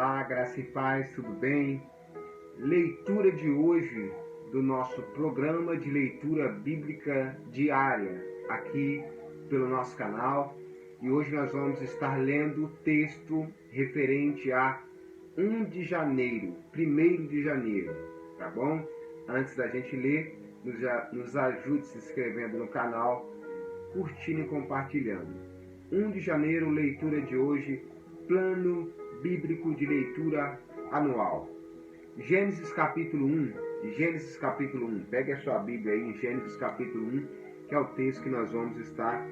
Olá, graça e paz, tudo bem? Leitura de hoje do nosso programa de leitura bíblica diária aqui pelo nosso canal. E hoje nós vamos estar lendo o texto referente a 1 de janeiro, 1º de janeiro, tá bom? Antes da gente ler, nos ajude se inscrevendo no canal, curtindo e compartilhando. 1 de janeiro, leitura de hoje, plano bíblico de leitura anual. Gênesis capítulo 1. Gênesis capítulo 1. Pegue a sua Bíblia aí em Gênesis capítulo 1, que é o texto que nós vamos estar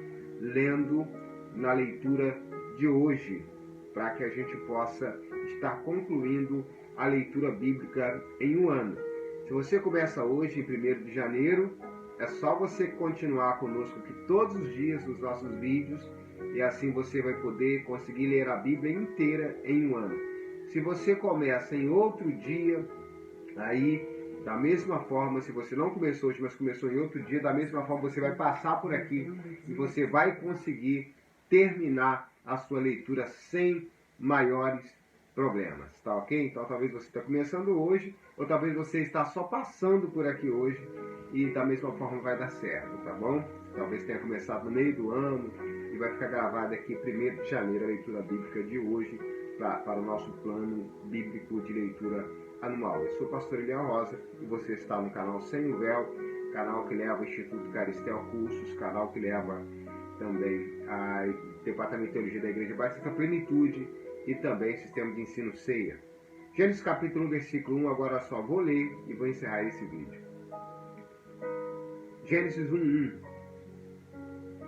lendo na leitura de hoje, para que a gente possa estar concluindo a leitura bíblica em um ano. Se você começa hoje, em 1º de janeiro, é só você continuar conosco aqui todos os dias nos nossos vídeos, e assim você vai poder conseguir ler a Bíblia inteira em um ano. Se você começa em outro dia, aí, da mesma forma, se você não começou hoje, mas começou em outro dia, da mesma forma você vai passar por aqui e você vai conseguir terminar a sua leitura sem maiores problemas, tá ok? Então talvez você está começando hoje, ou talvez você está só passando por aqui hoje e da mesma forma vai dar certo, tá bom? Talvez tenha começado no meio do ano e vai ficar gravado aqui 1º de janeiro a leitura bíblica de hoje para o nosso plano bíblico de leitura anual. Eu sou o pastor Eliel Rosa e você está no canal Sem o Véu, canal que leva o Instituto Caristel Cursos, canal que leva também a Departamento de Teologia da Igreja Batista Plenitude e também Sistema de Ensino Ceia. Gênesis capítulo 1, versículo 1, agora só vou ler e vou encerrar esse vídeo. Gênesis 1:1.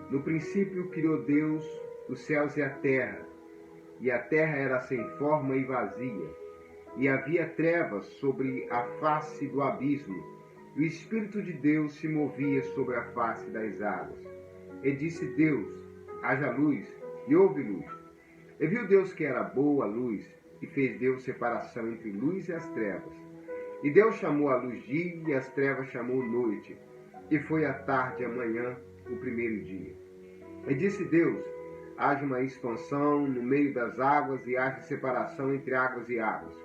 No princípio criou Deus os céus e a terra terra era sem forma e vazia, e havia trevas sobre a face do abismo, e o Espírito de Deus se movia sobre a face das águas. E disse Deus: haja luz, e houve luz. E viu Deus que era boa a luz, e fez Deus separação entre luz e as trevas. E Deus chamou a luz dia, e as trevas chamou noite. E foi a tarde e a manhã, o primeiro dia. E disse Deus: haja uma expansão no meio das águas, e haja separação entre águas e águas.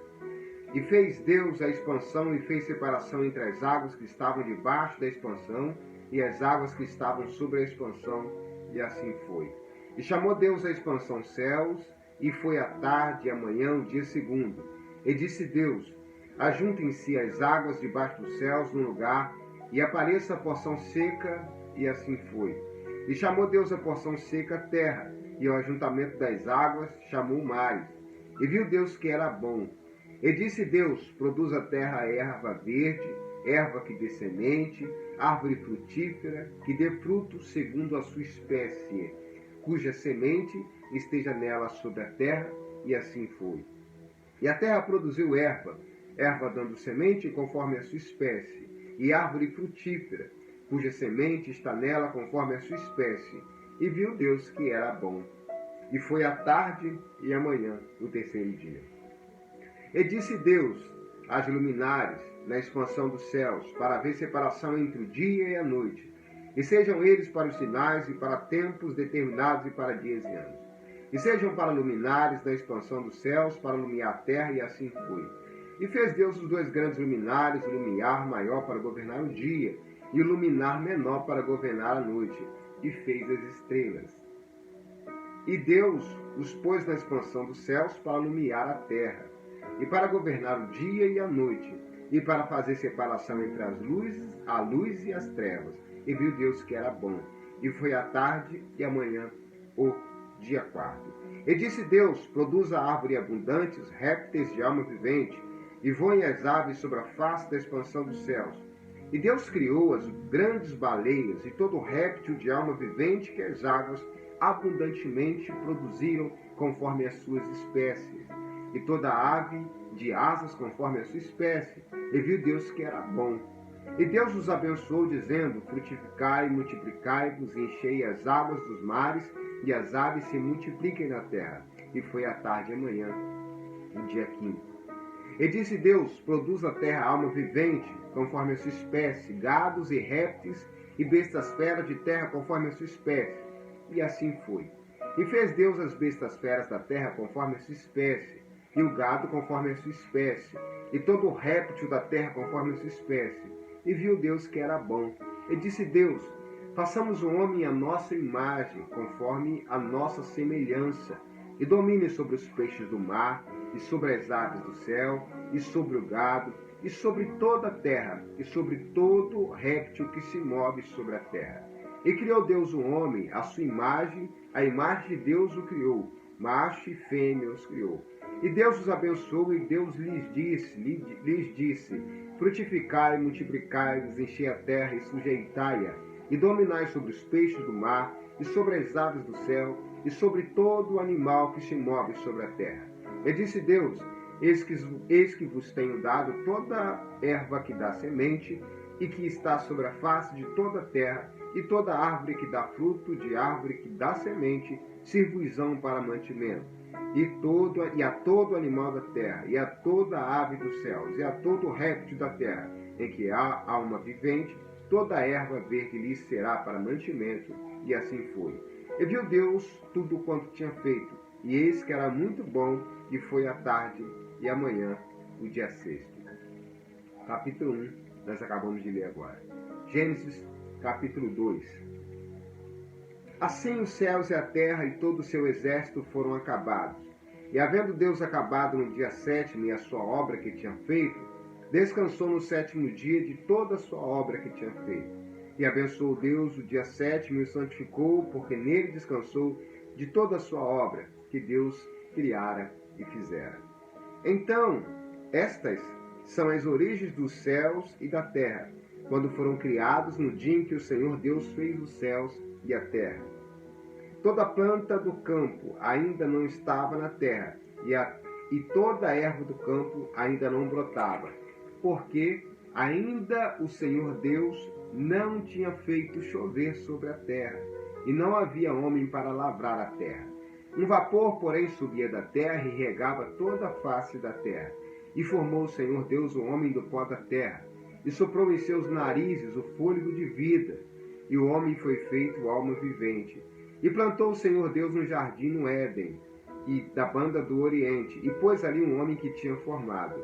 E fez Deus a expansão, e fez separação entre as águas que estavam debaixo da expansão, e as águas que estavam sobre a expansão, e assim foi. E chamou Deus a expansão céus, e foi a tarde e a manhã, o dia segundo. E disse Deus: ajuntem-se as águas debaixo dos céus num lugar, e apareça a porção seca, e assim foi. E chamou Deus a porção seca terra, e ao ajuntamento das águas chamou mares. E viu Deus que era bom. E disse Deus: produz a terra erva verde, erva que dê semente, árvore frutífera, que dê fruto segundo a sua espécie, cuja semente esteja nela sobre a terra, e assim foi. E a terra produziu erva, erva dando semente conforme a sua espécie, e árvore frutífera, cuja semente está nela conforme a sua espécie. E viu Deus que era bom. E foi a tarde e a manhã, o terceiro dia. E disse Deus: haja luminares na expansão dos céus, para haver separação entre o dia e a noite, e sejam eles para os sinais e para tempos determinados e para dias e anos. E sejam para luminares na expansão dos céus, para iluminar a terra, e assim foi. E fez Deus os 2 grandes luminares, o lumiar maior para governar o dia, e o luminar menor para governar a noite, e fez as estrelas. E Deus os pôs na expansão dos céus para iluminar a terra, e para governar o dia e a noite, e para fazer separação entre a luz e as trevas. E viu Deus que era bom. E foi a tarde e a manhã, o dia 4. E disse Deus: produza árvore abundante, os répteis de alma vivente, e voem as aves sobre a face da expansão dos céus. E Deus criou as grandes baleias e todo réptil de alma vivente que as águas abundantemente produziram conforme as suas espécies, e toda ave de asas conforme a sua espécie. E viu Deus que era bom. E Deus os abençoou, dizendo: frutificai, multiplicai-vos, e enchei as águas dos mares, e as aves se multipliquem na terra. E foi a tarde e a manhã, o dia 5º. E disse Deus: produz a terra alma vivente, conforme a sua espécie, gados e répteis, e bestas feras de terra, conforme a sua espécie. E assim foi. E fez Deus as bestas feras da terra, conforme a sua espécie, e o gado conforme a sua espécie, e todo réptil da terra conforme a sua espécie. E viu Deus que era bom. E disse Deus: façamos o homem à nossa imagem, conforme a nossa semelhança, e domine sobre os peixes do mar, e sobre as aves do céu, e sobre o gado, e sobre toda a terra, e sobre todo réptil que se move sobre a terra. E criou Deus o homem, à sua imagem, a imagem de Deus o criou, macho e fêmea os criou. E Deus os abençoou, e Deus lhes disse: frutificai, multiplicai-vos, enchei a terra e sujeitai-a, e dominai sobre os peixes do mar, e sobre as aves do céu, e sobre todo o animal que se move sobre a terra. E disse Deus: eis que vos tenho dado toda erva que dá semente, e que está sobre a face de toda a terra, e toda árvore que dá fruto, de árvore que dá semente, sirvos-ão para mantimento. E a todo animal da terra, e a toda ave dos céus, e a todo réptil da terra, em que há alma vivente, toda erva verde lhes será para mantimento. E assim foi. E viu Deus tudo quanto tinha feito, e eis que era muito bom, e foi a tarde e a manhã, o dia sexto. Capítulo 1, nós acabamos de ler agora. Gênesis, capítulo 2. Assim os céus e a terra e todo o seu exército foram acabados. E havendo Deus acabado no dia sétimo e a sua obra que tinha feito, descansou no sétimo dia de toda a sua obra que tinha feito. E abençoou Deus o dia sétimo e o santificou, porque nele descansou de toda a sua obra que Deus criara e fizera. Então, estas são as origens dos céus e da terra, quando foram criados no dia em que o Senhor Deus fez os céus e a terra. Toda planta do campo ainda não estava na terra, e toda a erva do campo ainda não brotava, porque ainda o Senhor Deus não tinha feito chover sobre a terra, e não havia homem para lavrar a terra. Um vapor, porém, subia da terra e regava toda a face da terra. E formou o Senhor Deus o homem do pó da terra, e soprou em seus narizes o fôlego de vida, e o homem foi feito alma vivente. E plantou o Senhor Deus um jardim no Éden, e da banda do Oriente, e pôs ali um homem que tinha formado.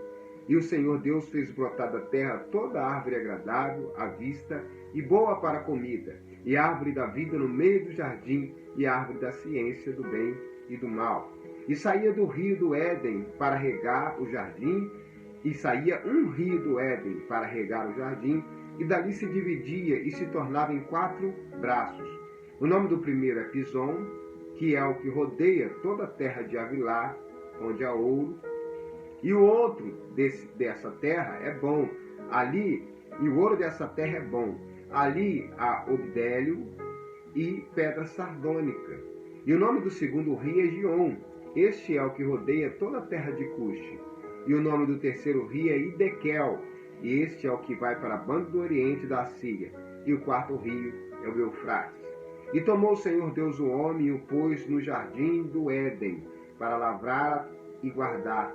E o Senhor Deus fez brotar da terra toda árvore agradável à vista e boa para a comida, e a árvore da vida no meio do jardim, e a árvore da ciência do bem e do mal. E saía do rio do Éden para regar o jardim, e saía um rio do Éden para regar o jardim, e dali se dividia e se tornava em 4 braços. O nome do primeiro é Pison, que é o que rodeia toda a terra de Avilá, onde há ouro. E o outro dessa terra é bom. E o ouro dessa terra é bom. Ali há obdélio e pedra sardônica. E o nome do segundo rio é Gion. Este é o que rodeia toda a terra de Cuxi. E o nome do terceiro rio é Idequel. E este é o que vai para a banda do Oriente da Síria. E o quarto rio é o Eufrates. E tomou o Senhor Deus o homem e o pôs no jardim do Éden, para lavrar e guardar.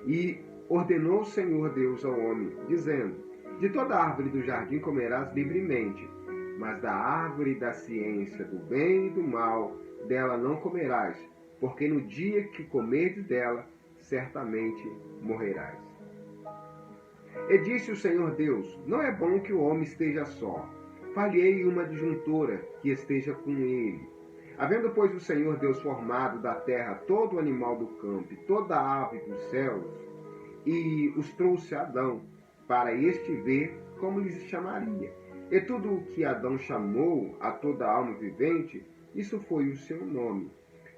E ordenou o Senhor Deus ao homem, dizendo: de toda árvore do jardim comerás livremente, mas da árvore da ciência do bem e do mal, dela não comerás, porque no dia que comerdes dela, certamente morrerás. E disse o Senhor Deus: não é bom que o homem esteja só. Far-lhe-ei uma adjuntora que esteja com ele. Havendo, pois, o Senhor Deus formado da terra todo o animal do campo e toda a ave dos céus, e os trouxe a Adão, para este ver como lhes chamaria. E tudo o que Adão chamou a toda alma vivente, isso foi o seu nome.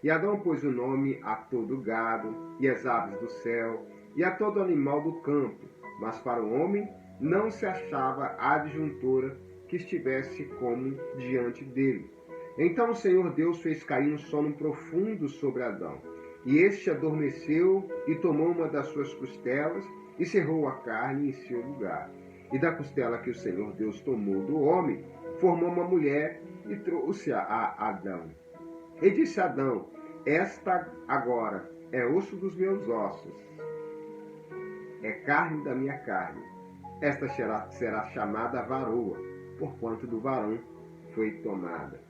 E Adão pôs o nome a todo gado, e as aves do céu, e a todo animal do campo. Mas para o homem não se achava adjuntora que estivesse como diante dele. Então o Senhor Deus fez cair um sono profundo sobre Adão. E este adormeceu e tomou uma das suas costelas e cerrou a carne em seu lugar. E da costela que o Senhor Deus tomou do homem, formou uma mulher e trouxe-a a Adão. E disse Adão: esta agora é osso dos meus ossos, é carne da minha carne. Esta será chamada varoa, porquanto do varão foi tomada.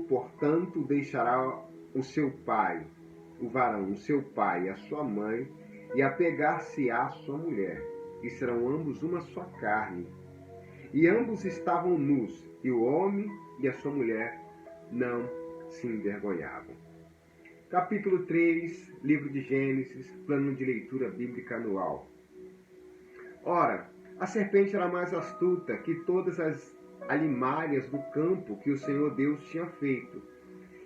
Portanto, deixará o seu pai, o varão, o seu pai e a sua mãe, e apegar-se-á à sua mulher, e serão ambos uma só carne. E ambos estavam nus, e o homem e a sua mulher não se envergonhavam. Capítulo 3, livro de Gênesis, plano de leitura bíblica anual. Ora, a serpente era mais astuta que todas as alimárias do campo que o Senhor Deus tinha feito.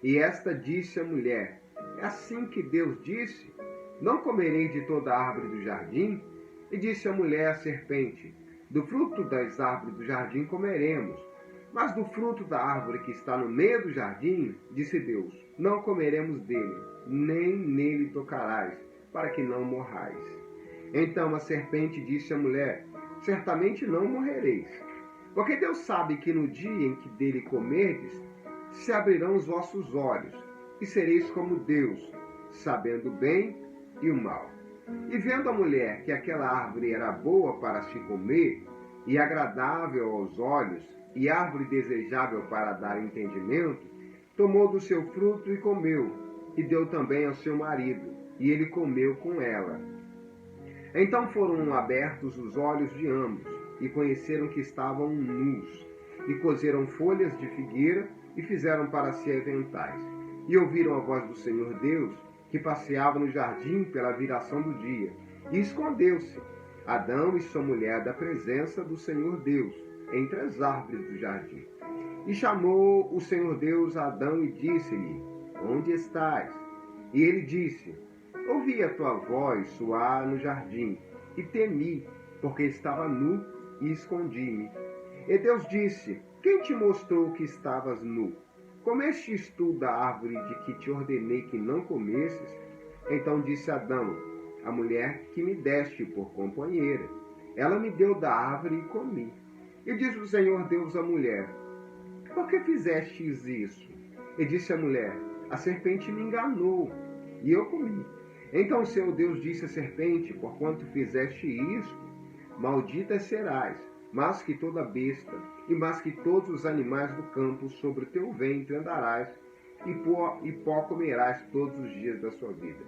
E esta disse à mulher: é assim que Deus disse: não comereis de toda a árvore do jardim? E disse a mulher à serpente: do fruto das árvores do jardim comeremos, mas do fruto da árvore que está no meio do jardim, disse Deus, não comeremos dele, nem nele tocarás, para que não morrais. Então a serpente disse à mulher: certamente não morrereis, porque Deus sabe que no dia em que dele comerdes, se abrirão os vossos olhos, e sereis como Deus, sabendo o bem e o mal. E vendo a mulher que aquela árvore era boa para se comer, e agradável aos olhos, e árvore desejável para dar entendimento, tomou do seu fruto e comeu, e deu também ao seu marido, e ele comeu com ela. Então foram abertos os olhos de ambos, e conheceram que estavam nus, e coseram folhas de figueira, e fizeram para si aventais. E ouviram a voz do Senhor Deus, que passeava no jardim pela viração do dia, e escondeu-se Adão e sua mulher da presença do Senhor Deus, entre as árvores do jardim. E chamou o Senhor Deus a Adão e disse-lhe: onde estás? E ele disse: ouvi a tua voz soar no jardim, e temi, porque estava nu e escondi-me. E Deus disse: quem te mostrou que estavas nu? Comestes tu da árvore de que te ordenei que não comesses? Então disse Adão: a mulher que me deste por companheira, ela me deu da árvore e comi. E disse o Senhor Deus à mulher: por que fizestes isso? E disse a mulher: a serpente me enganou, e eu comi. Então o Senhor Deus disse à serpente: porquanto fizeste isto, maldita serás, mais que toda besta, e mais que todos os animais do campo, sobre o teu ventre andarás, e pó comerás todos os dias da sua vida.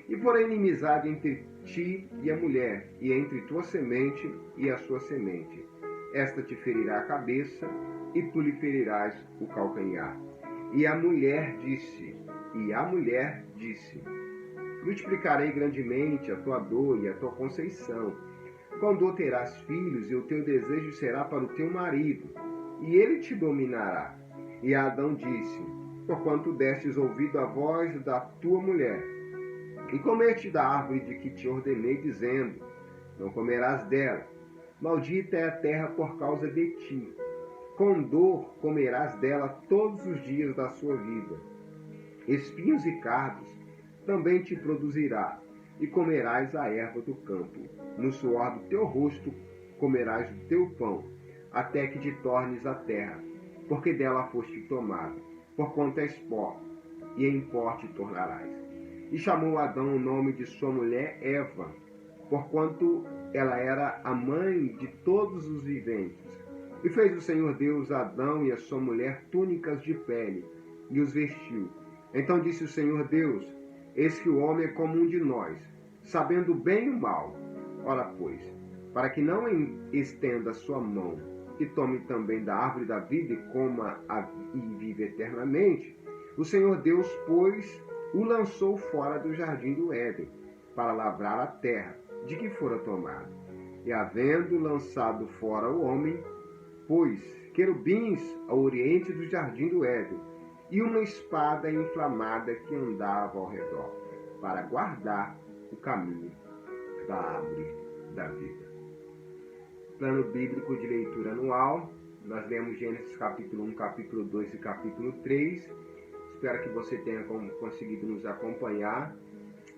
E porém inimizade entre ti e a mulher, e entre tua semente e a sua semente. Esta te ferirá a cabeça, e tu lhe ferirás o calcanhar. E a mulher disse, multiplicarei grandemente a tua dor e a tua conceição. Com dor terás filhos, e o teu desejo será para o teu marido, e ele te dominará. E Adão disse: porquanto destes ouvido à voz da tua mulher, e comeste da árvore de que te ordenei, dizendo: não comerás dela. Maldita é a terra por causa de ti. Com dor comerás dela todos os dias da sua vida. Espinhos e cardos também te produzirá, e comerás a erva do campo. No suor do teu rosto comerás o teu pão, até que te tornes a terra, porque dela foste tomado, porquanto és pó, e em pó te tornarás. E chamou Adão o nome de sua mulher Eva, porquanto ela era a mãe de todos os viventes. E fez o Senhor Deus a Adão e a sua mulher túnicas de pele, e os vestiu. Então disse o Senhor Deus: eis que o homem é como um de nós, sabendo o bem e o mal. Ora, pois, para que não estenda a sua mão, e tome também da árvore da vida e coma e vive eternamente, o Senhor Deus, pois, o lançou fora do jardim do Éden, para lavrar a terra, de que fora tomado. E havendo lançado fora o homem, pôs querubins ao oriente do jardim do Éden, e uma espada inflamada que andava ao redor, para guardar o caminho da árvore da vida. Plano bíblico de leitura anual. Nós lemos Gênesis capítulo 1, capítulo 2 e capítulo 3. Espero que você tenha conseguido nos acompanhar.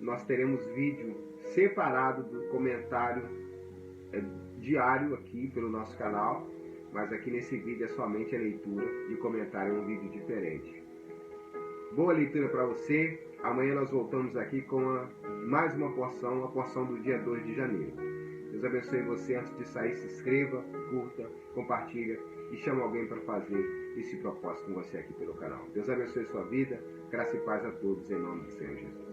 Nós teremos vídeo separado do comentário diário aqui pelo nosso canal, mas aqui nesse vídeo é somente a leitura e o comentário é um vídeo diferente. Boa leitura para você. Amanhã nós voltamos aqui com mais uma porção, a porção do dia 2 de janeiro. Deus abençoe você. Antes de sair, se inscreva, curta, compartilha e chama alguém para fazer esse propósito com você aqui pelo canal. Deus abençoe sua vida. Graça e paz a todos em nome do Senhor Jesus.